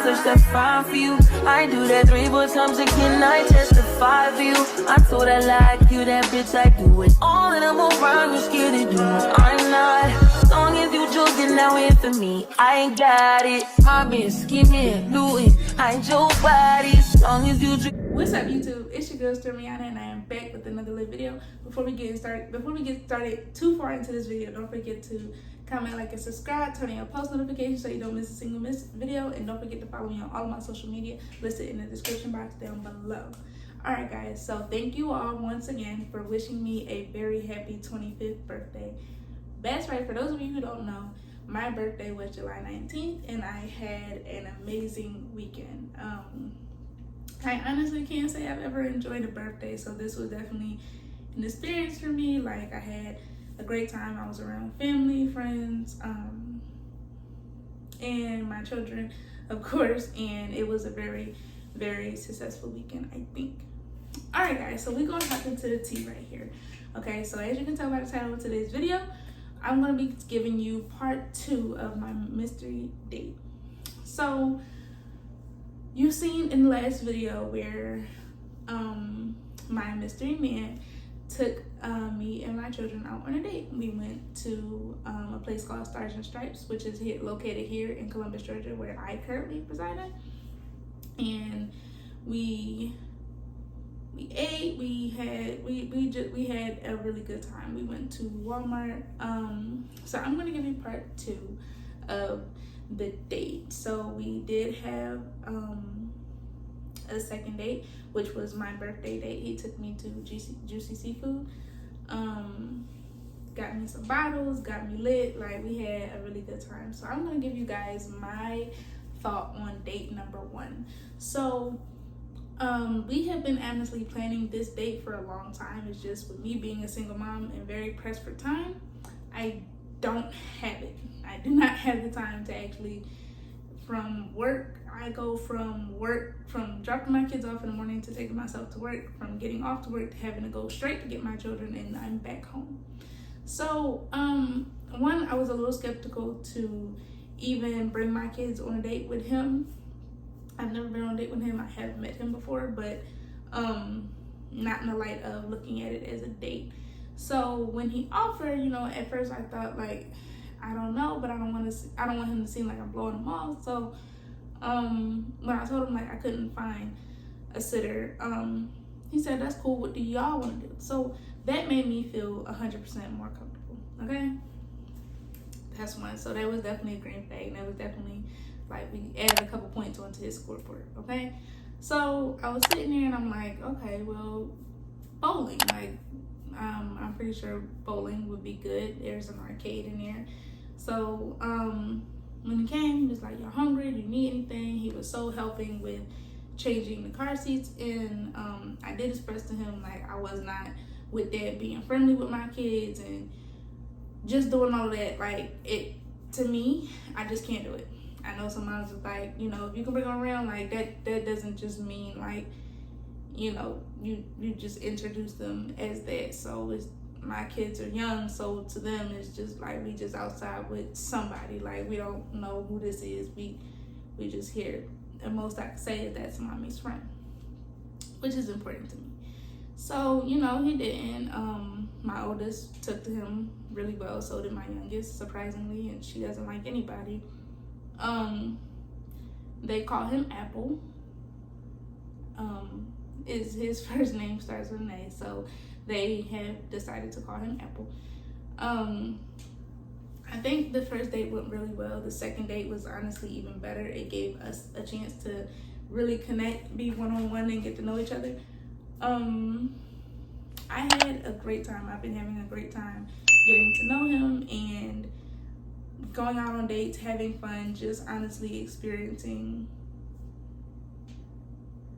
touch that fine for you. I do that 3-4 times again, I testify for you. I told I like you, that bitch, I do it all and I'm around, you scared to do it. I'm not, as long as you joking now in for me, I ain't got it. My bitch, skimming, do it, I ain't your body, as long as you drink. What's up, YouTube? It's your girl Stormiana, and I am back with another lit video. Before we get started too far into this video, don't forget to comment, like, and subscribe. Turn on your post notifications so you don't miss a single video, and don't forget to follow me on all of my social media listed in the description box down below. All right, guys. So thank you all once again for wishing me a very happy 25th birthday. That's right. For those of you who don't know, my birthday was July 19th, and I had an amazing weekend. I honestly can't say I've ever enjoyed a birthday, so this was definitely an experience for me. Like, I had a great time. I was around family, friends, and my children, of course, and it was a very, very successful weekend, I think. All right, guys, so we're going to hop into the tea right here. Okay, so as you can tell by the title of today's video, I'm going to be giving you part 2 of my mystery date. So you've seen in the last video where my mystery man took me and my children out on a date. We went to a place called Stars and Stripes, which is located here in Columbus, Georgia, where I currently reside in. And we ate. We had a really good time. We went to Walmart. So I'm gonna give you part 2 of the date. So we did have a second date, which was my birthday date. He took me to Juicy Seafood, got me some bottles, got me lit. Like, we had a really good time. So I'm gonna give you guys my thought on date number 1. So we have been honestly planning this date for a long time. It's just with me being a single mom and very pressed for time, I don't have it. I do not have the time to actually, from work, I go from dropping my kids off in the morning to taking myself to work, from getting off to work to having to go straight to get my children, and I'm back home. So one, I was a little skeptical to even bring my kids on a date with him. I've never been on a date with him. I haven't met him before, but not in the light of looking at it as a date. So when he offered, you know, at first I thought, like, I don't know, but I don't want him to seem like I'm blowing him off. So when I told him, like, I couldn't find a sitter, he said, that's cool, what do y'all want to do? So that made me feel 100% more comfortable. Okay, that's one. So that was definitely a green flag, and that was definitely, like, we added a couple points onto his scoreboard. Okay, so I was sitting there and I'm like, okay, well, bowling, like, I'm pretty sure bowling would be good. There's an arcade in there. So when he came, he was like, y'all hungry? Do you need anything? He was so helping with changing the car seats. And I did express to him, like, I was not with that, being friendly with my kids and just doing all of that. Like, it, to me, I just can't do it. I know some moms are like, you know, if you can bring them around, like, that doesn't just mean, like, you know, you just introduce them as that. So it's, my kids are young, so to them it's just like we just outside with somebody. Like, we don't know who this is. We just hear. The most I can say is that's mommy's friend, which is important to me. So, you know, he didn't. My oldest took to him really well. So did my youngest, surprisingly, and she doesn't like anybody. They call him Apple. Is his first name starts with an A, so they have decided to call him Apple. I think the first date went really well. The second date was honestly even better. It gave us a chance to really connect, be one-on-one, and get to know each other. I had a great time. I've been having a great time getting to know him and going out on dates, having fun, just honestly experiencing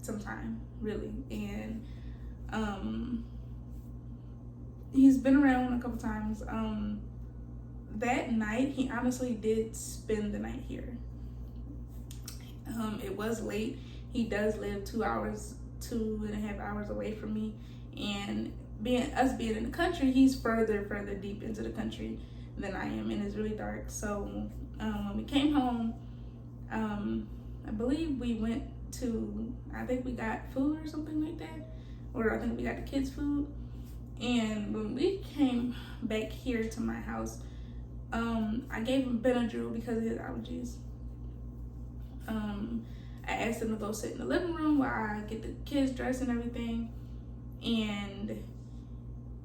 some time, really. And he's been around a couple times. That night, he honestly did spend the night here. It was late. He does live 2.5 hours away from me, and being in the country, he's further deep into the country than I am, and it's really dark. So when we came home, I believe we went to, I think we got food or something like that, or I think we got the kids food. And when we came back here to my house, I gave him Benadryl because of his allergies. I asked him to go sit in the living room while I get the kids dressed and everything, and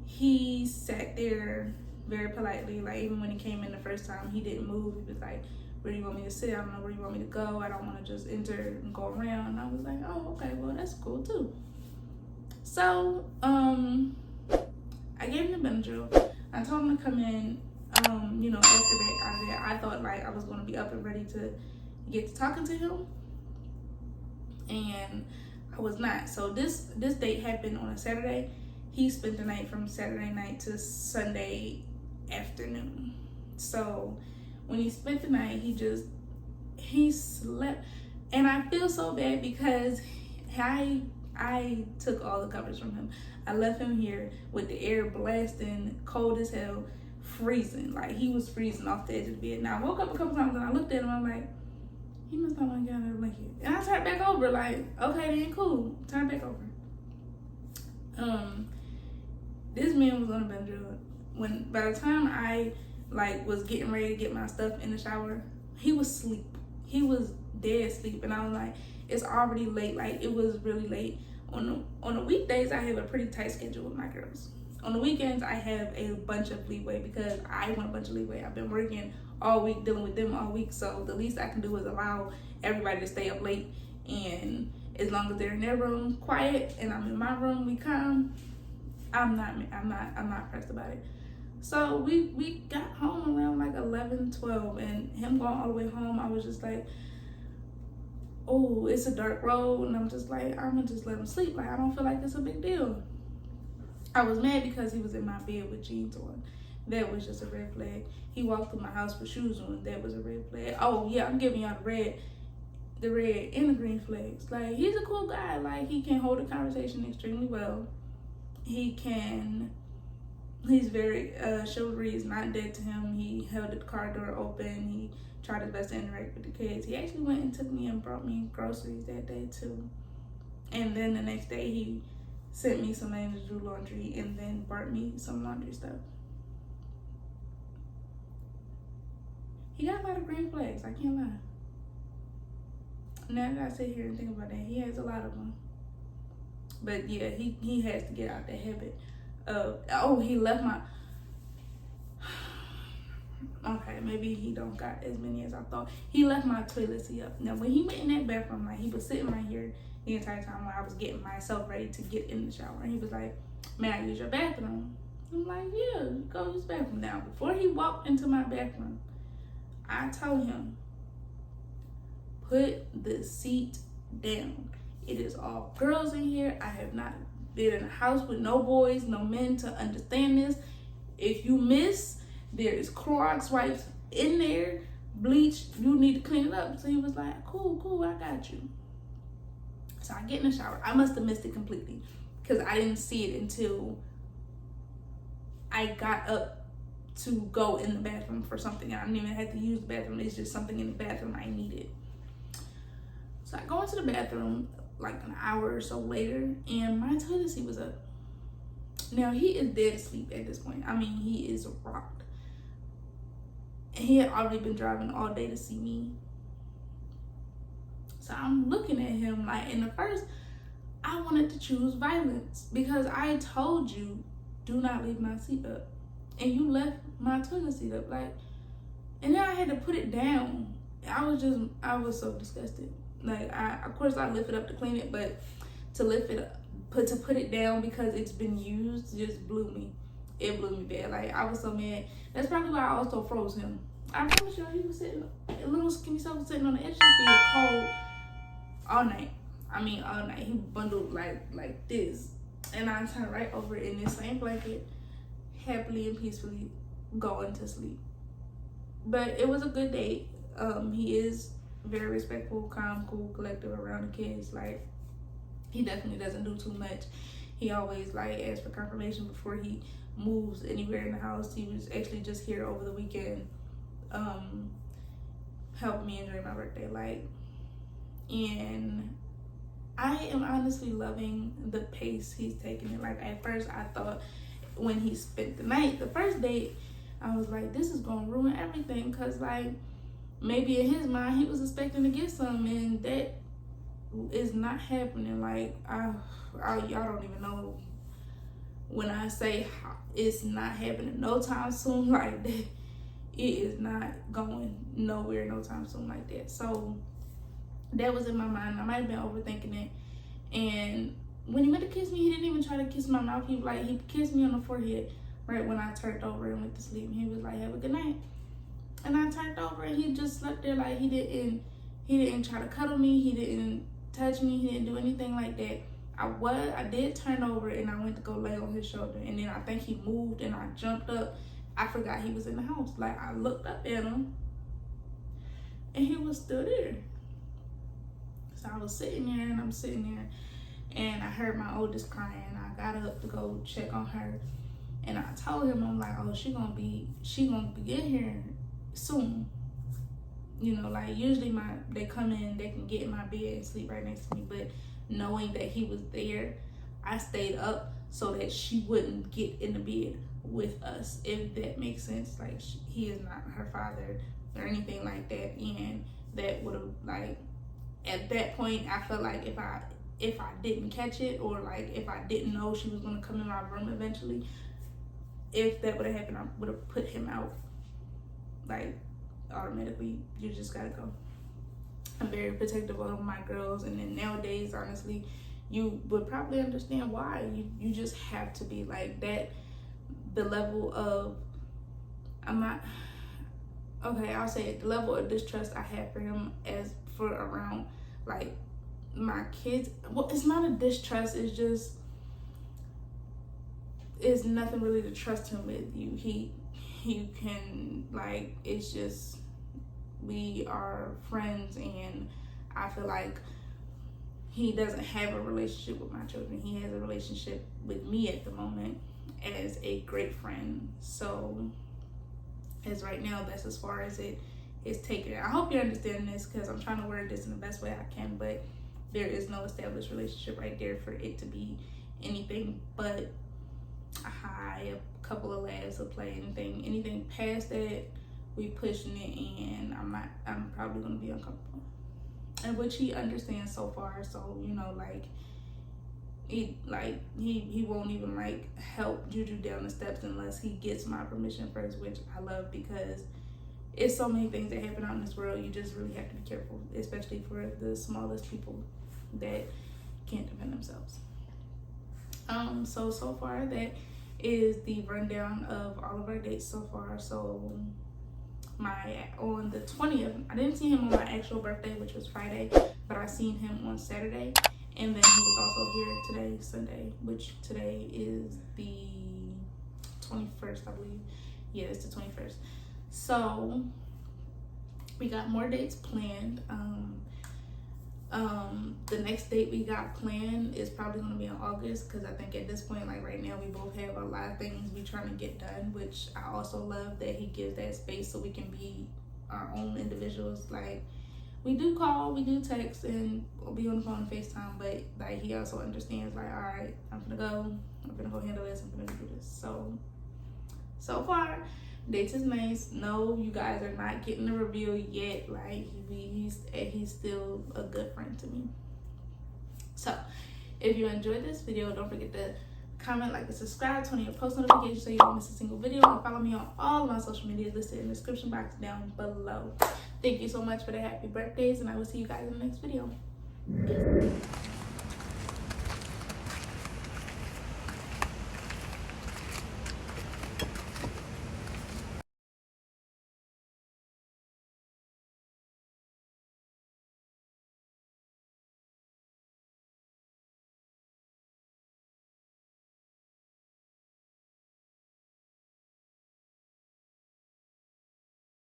he sat there very politely. Like, even when he came in the first time, he didn't move. He was like, where do you want me to sit? I don't know where you want me to go. I don't want to just enter and go around. And I was like, oh, okay, well, that's cool too. So I gave him the Benadryl. I told him to come in. After that, I thought like I was going to be up and ready to get to talking to him, and I was not. So this date happened on a Saturday. He spent the night from Saturday night to Sunday afternoon. So when he spent the night, he slept, and I feel so bad because I took all the covers from him. I left him here with the air blasting, cold as hell, freezing. Like, he was freezing off the edge of the bed. Now I woke up a couple times and I looked at him. I'm like, he must not want to get under the blanket. And I turned back over, like, okay, then cool. Turn back over. This man was on a Benadryl. When by the time I was getting ready to get my stuff in the shower, he was asleep. He was dead asleep, and I was like, it's already late. Like, it was really late. On the weekdays, I have a pretty tight schedule with my girls. On the weekends, I have a bunch of leeway because I want a bunch of leeway. I've been working all week, dealing with them all week, so the least I can do is allow everybody to stay up late, and as long as they're in their room quiet and I'm in my room, we calm, I'm not pressed about it. So we got home around like 11, 12, and him going all the way home, I was just like, oh, it's a dark road, and I'm just like, I'm gonna just let him sleep. Like, I don't feel like it's a big deal. I was mad because he was in my bed with jeans on. That was just a red flag. He walked through my house with shoes on. That was a red flag. Oh yeah, I'm giving y'all the red and the green flags. Like, he's a cool guy. Like, he can hold a conversation extremely well. He's very chivalry is not dead to him. He held the car door open. He tried his best to interact with the kids. He actually went and took me and brought me groceries that day too. And then the next day he sent me some money to do laundry and then brought me some laundry stuff. He got a lot of green flags, I can't lie. Now that I sit here and think about that, he has a lot of them. But yeah, he has to get out the habit of, he left my, okay, maybe he don't got as many as I thought. He left my toilet seat up. Now, when he went in that bathroom, like, he was sitting right here the entire time while I was getting myself ready to get in the shower. And he was like, may I use your bathroom? I'm like, yeah, go use the bathroom. Now, before he walked into my bathroom, I told him, put the seat down. It is all girls in here. I have not been in a house with no boys, no men to understand this. If you miss, there is Clorox wipes in there, bleach, you need to clean it up. So he was like, cool, I got you. So I get in the shower. I must have missed it completely because I didn't see it until I got up to go in the bathroom for something. I didn't even have to use the bathroom. It's just something in the bathroom I needed. So I go into the bathroom like an hour or so later, and my toilet seat was up. Now, he is dead asleep at this point. I mean, he is rocked. And he had already been driving all day to see me. So I'm looking at him like, in the first, I wanted to choose violence because I told you, do not leave my seat up. And you left my toilet seat up. Like, and then I had to put it down. I was so disgusted. Like, of course I lift it up to clean it, but to lift it up, to put it down because it's been used just blew me. It blew me bad. Like, I was so mad. That's probably why I also froze him. I promise you, he was sitting, a little skinny self was sitting on the edge of the bed cold all night. I mean, all night. He bundled like this. And I turned right over in this same blanket, happily and peacefully going to sleep. But it was a good date. He is very respectful, calm, cool, collective around the kids. Like, he definitely doesn't do too much. He always like asks for confirmation before he moves anywhere in the house. He was actually just here over the weekend, helping me enjoy my birthday. Like, and I am honestly loving the pace he's taking it. Like, at first I thought when he spent the night, the first date, I was like, this is gonna ruin everything, because like maybe in his mind he was expecting to get some, and that is not happening. Like, y'all don't even know when I say it's not happening no time soon like that. It is not going nowhere no time soon like that. So that was in my mind. I might have been overthinking it. And when he went to kiss me, he didn't even try to kiss my mouth. He kissed me on the forehead right when I turned over and went to sleep. And he was like, have a good night. And I turned over and he just slept there. Like, he didn't try to cuddle me. He didn't touch me. He didn't do anything like that. I did turn over and I went to go lay on his shoulder. And then I think he moved and I jumped up. I forgot he was in the house. Like, I looked up at him and he was still there. So I was sitting there and I'm sitting there and I heard my oldest crying. I got up to go check on her and I told him, I'm like, oh, she gonna be in here soon. You know, like, usually they come in, they can get in my bed and sleep right next to me, but knowing that he was there, I stayed up so that she wouldn't get in the bed with us, if that makes sense. Like, he is not her father or anything like that, and that would have, like, at that point I felt like if I didn't catch it, or like if I didn't know she was going to come in my room eventually, if that would have happened, I would have put him out, like, automatically. You just gotta go. I'm very protective of my girls, and then nowadays, honestly, you would probably understand why. You just have to be like that. The level of, I'll say it, the level of distrust I have for him as for around, like, my kids. Well, it's not a distrust, it's nothing really to trust him with. You can, like, it's just, we are friends, and I feel like he doesn't have a relationship with my children. He has a relationship with me at the moment as a great friend. So as right now, that's as far as it is taken. I hope you understand this, because I'm trying to word this in the best way I can, but there is no established relationship right there for it to be anything but a high, a couple of laughs, a play. Anything past that, we pushing it, and I'm probably gonna be uncomfortable, and which he understands so far. So, you know, like, he won't even, like, help Juju down the steps unless he gets my permission first, which I love, because it's so many things that happen out in this world. You just really have to be careful, especially for the smallest people that can't defend themselves. So far, that is the rundown of all of our dates so far. So on the 20th, I didn't see him on my actual birthday, which was Friday, but I seen him on Saturday, and then he was also here today, Sunday, which today is the 21st, I believe. Yeah, it's the 21st. So we got more dates planned. The next date we got planned is probably going to be in August, because I think at this point, like right now, we both have a lot of things we trying to get done, which I also love that he gives that space so we can be our own individuals. Like, we do call, we do text, and we'll be on the phone and FaceTime, but like, he also understands, like, all right, I'm gonna go handle this, I'm gonna do this. So far, dates is nice. No, you guys are not getting the reveal yet. Like, he's still a good friend to me. So if you enjoyed this video, don't forget to comment, like, and subscribe, turn on your post notifications so you don't miss a single video, and follow me on all my social media listed in the description box down below. Thank you so much for the happy birthdays, and I will see you guys in the next video. Peace.